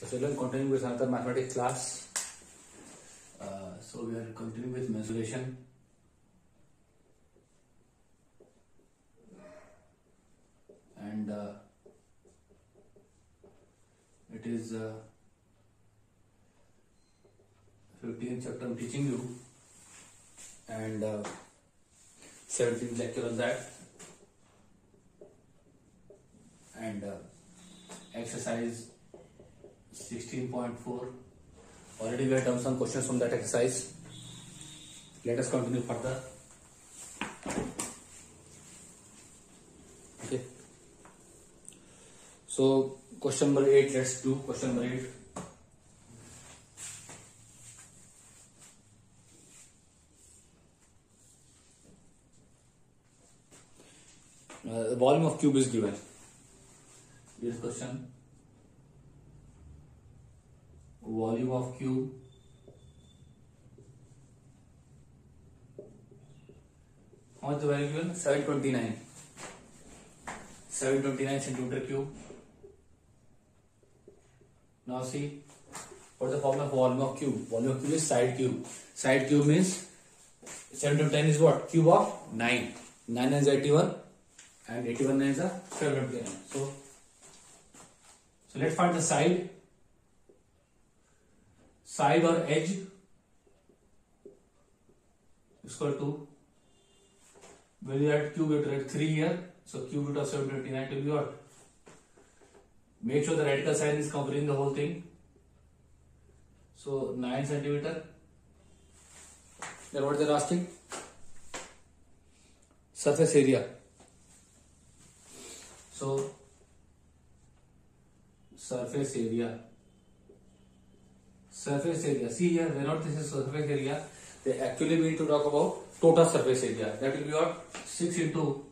So children, continuing with another mathematics class. So we are continuing with mensuration. And it is 15th chapter I'm teaching you, and 17th lecture on that, and exercise 16.4. Already we have done some questions from that exercise. Let us continue further. Okay. So question number 8. Let's do question number 8. The volume of cube is given. Here's question. Volume of cube how much the value given? 729 centimeter cube. Now see what is the formula for volume of cube. Volume of cube is side cube. Side cube means 7 to 10 is what? Cube of 9. 9 is 81 and 81 is a 729. So let's find the side or edge is equal to, when you add cube, you have to write 3 here. So cube root of 729 will be what? Make sure the radical sign is covering the whole thing. So 9 centimeter. Then what they are asking? Surface area. So surface area. See here, whenever this is surface area, they actually mean to talk about total surface area. That will be what? 6 into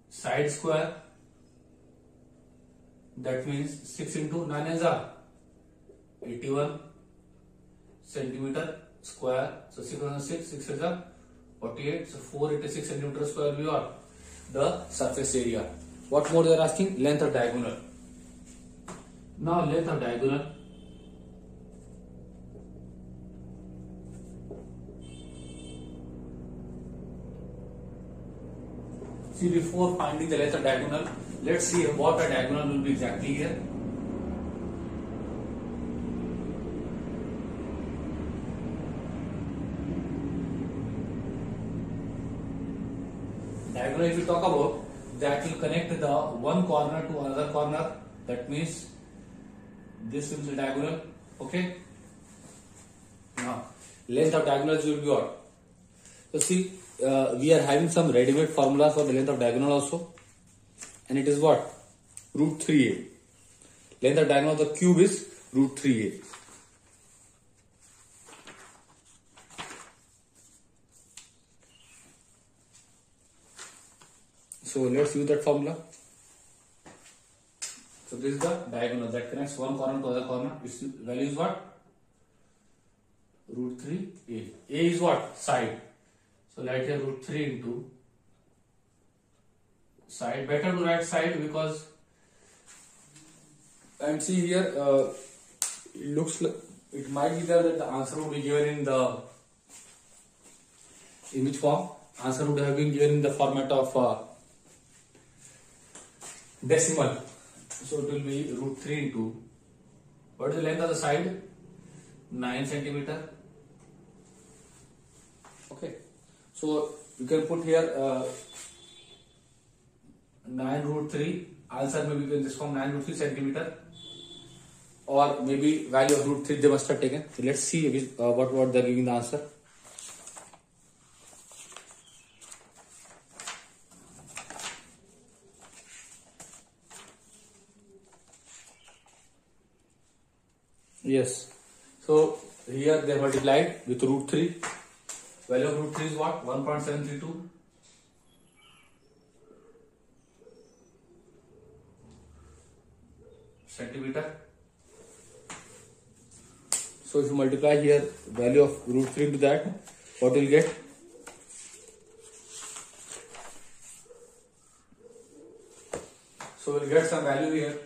side square. That means 6 into 9 is 81 centimeter square. So 6 on 6 is 48. So 4 into 6 centimeter square will be what? The surface area. What more they are asking? Length of diagonal. Now length of diagonal. See, before finding the length of diagonal, let's see what a diagonal will be exactly here. Diagonal, if you talk about, that will connect the one corner to another corner. That means this will be the diagonal. Okay. Now, length of diagonals will be what? So see, we are having some ready-made formula for the length of diagonal also, and it is what? Root 3a. Length of diagonal of the cube is root 3a. So let's use that formula. So this is the diagonal that connects one corner to other corner. Its value is what? Root 3a. A is what? Side. So write here root 3 into side. Better to write side because, and see here, it looks like it might be there that the answer would be given in which form? Answer would have been given in the format of decimal. So it will be root 3 into, what is the length of the side? 9 centimeter. Okay. So you can put here 9 root 3. Answer may be in this form 9 root 3 centimeter, or maybe value of root 3 they must have taken. So let's see what they are giving the answer. Yes. So here they multiplied with root 3. Value of root 3 is what? 1.732. centimeter. So if you multiply here value of root 3 into that, what will you get? So we'll get some value here,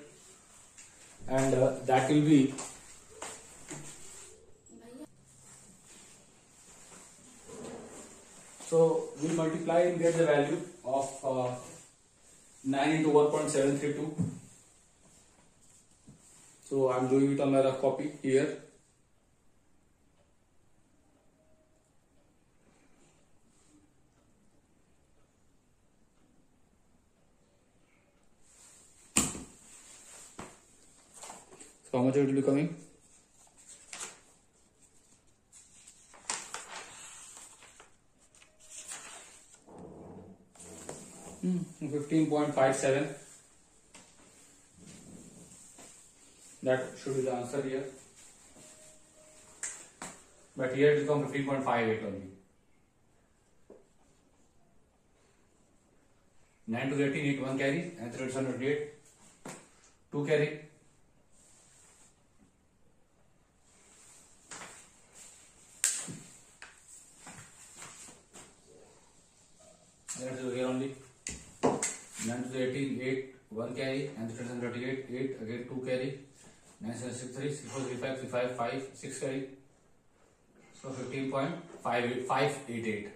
and that will be so we'll multiply and get the value of 9 into 1.732. So I'm doing it on my rough copy here. So how much it will be coming? Hmm, 15.57. That should be the answer here. But here it will come 15.58 only. 9 to 18, 8, 1 carry, and 328, 2 carry. That is here only. 9 to 18, 8, 1 carry, and 338, 8, again 2 carry. 9, 7, 6, 3, 6, 4, 3, 5, 3, 5, 5, 6 carry. So 15.588.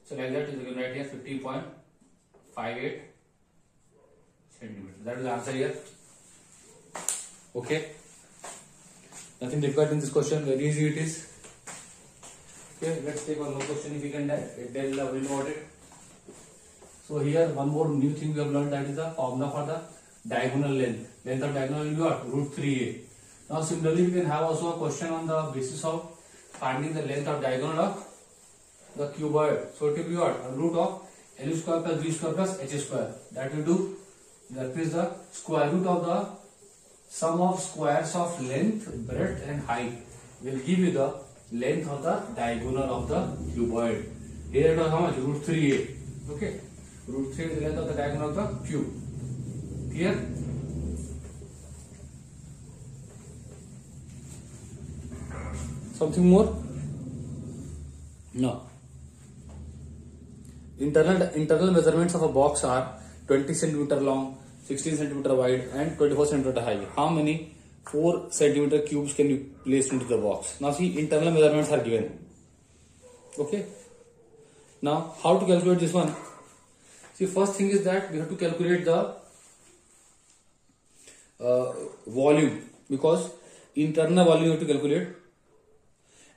So like that is given right here 15.58 centimeters. That is the answer here. Okay. Nothing difficult in this question. Very easy it is. Okay. Let's take one more question if we can tell about it. So here one more new thing we have learned, that is the formula for the diagonal length. Length of diagonal will be what? Root 3a. Now similarly we can have also a question on the basis of finding the length of diagonal of the cuboid. So it will be what? Root of L square plus B square plus H square. That will do. That is the square root of the sum of squares of length, breadth and height will give you the length of the diagonal of the cuboid. Here it was how much? Root 3a. Okay. Root 3 is the length of the diagonal of the cube. Clear? Something more? No. Internal measurements of a box are 20 cm long, 16 cm wide and 24 cm high. How many 4 cm cubes can you place into the box? Now see, internal measurements are given. Okay. Now how to calculate this one? See, first thing is that we have to calculate the volume, because internal volume you have to calculate,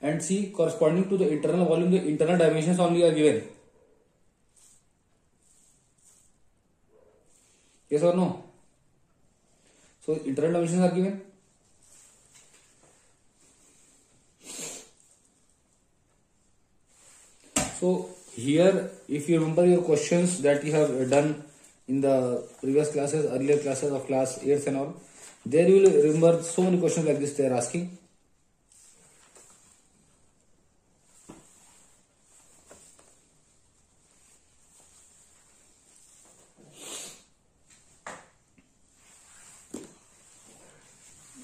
and see, corresponding to the internal volume the internal dimensions only are given. Yes or no? So internal dimensions are given. So here, if you remember your questions that you have done in the previous classes, earlier classes of class 8th and all, there you will remember so many questions like this they are asking.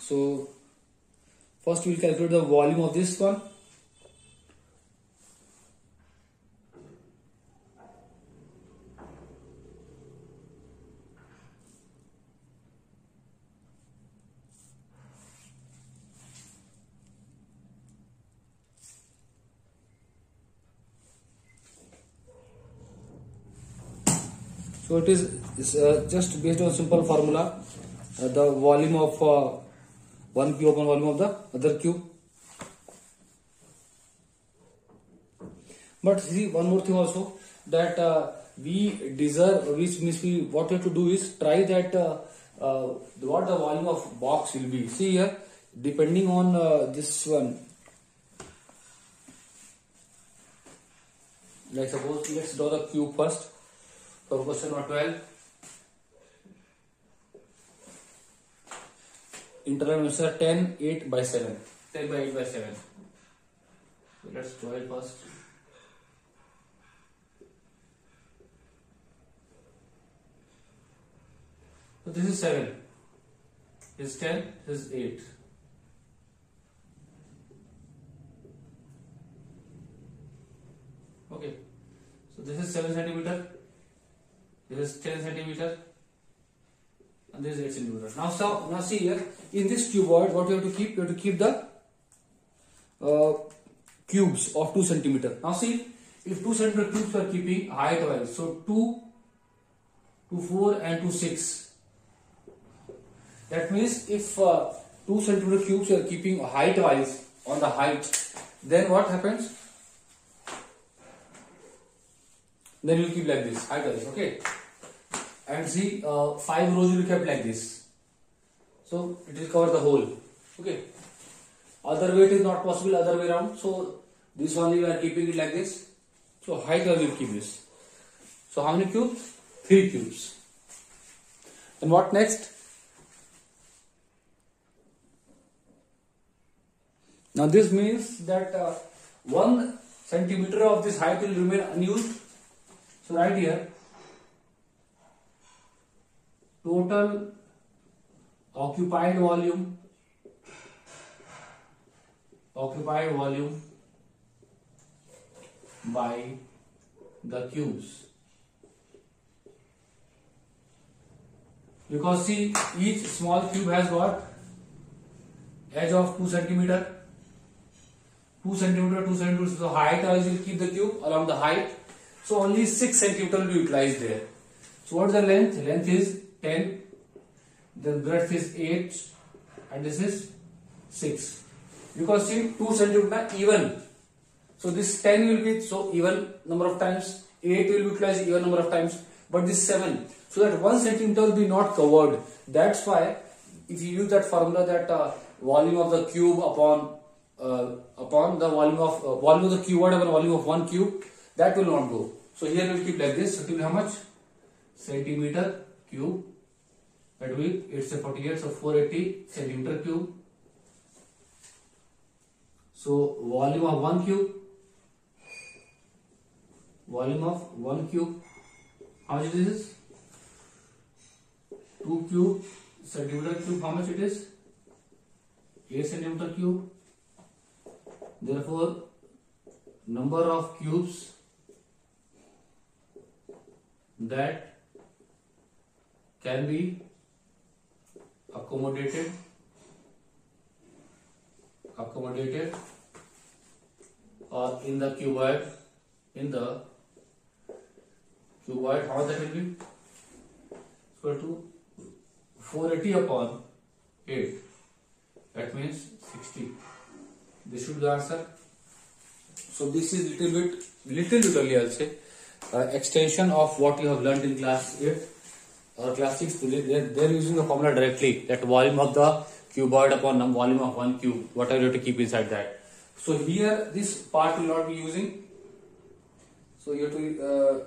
So first we will calculate the volume of this one. So it is just based on simple formula, the volume of one cube upon volume of the other cube. But see, one more thing also, that we deserve, which means what we have to do is try that what the volume of box will be. See here, depending on this one, like suppose let's draw the cube first. So question number 12. Internal dimensions are 10, 8 by 7. 10 by 8 by 7. So let's draw it first. So this is 7. This is 10. This is 8. Okay. So this is 7 centimeter. This is 10 centimeter. and this is 8 centimeter. Now see here, in this cuboid, what you have to keep? You have to keep the cubes of 2 centimeter. Now see, if 2 centimeter cubes are keeping height wise, so 2 to 4 and to 6. That means if 2 centimeter cubes are keeping height wise on the height, then what happens? Then you will keep like this, height wise, okay? And see, 5 rows will be kept like this. So it will cover the whole, okay? Other way it is not possible, other way around. So this only we are keeping it like this. So height wise we will keep this. So how many cubes? 3 cubes. And what next? Now this means that 1 centimeter of this height will remain unused. So right here, total occupied volume by the cubes. Because see, each small cube has got edge of 2 centimeter. 2 centimeter, 2 centimeter. So height wise will keep the cube along the height. So only 6 centimeter will be utilized there. So what is the length? Length is 10. Then breadth is 8. And this is 6. Because see, 2 centimeter even. So this 10 will be so even number of times. 8 will be utilized even number of times. But this 7. So that 1 centimeter will be not covered. That's why if you use that formula, that volume of the cube upon the volume of the cuboid upon volume of 1 cube, that will not go. So here we will keep like this. So it will be how much? Centimeter cube. That will be, it's a 48, so 480 centimeter cube. So volume of 1 cube. Volume of 1 cube. How much this is? 2 cube centimeter cube. How much it is? 8 centimeter cube. Therefore, number of cubes that can be accommodated or in the cuboid, how that will be? Equal to 480 upon 8. That means 60. This should be the answer. So this is little bit only I'll say extension of what you have learned in class 8 or class 6. They're using the formula directly, that volume of the cuboid upon volume of 1 cube, whatever you have to keep inside that. So here this part will not be using. So you have to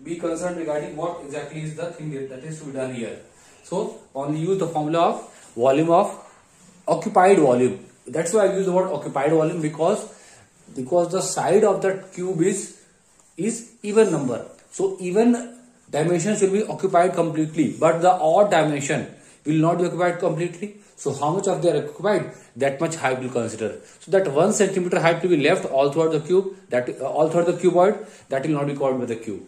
be concerned regarding what exactly is the thing that is to be done here. So only use the formula of volume of occupied volume. That's why I use the word occupied volume, because the side of that cube is even number. So even dimensions will be occupied completely, but the odd dimension will not be occupied completely. So how much of they are occupied, that much height will consider. So that 1 centimeter height will be left all throughout the cube, all throughout the cuboid, that will not be covered by the cube.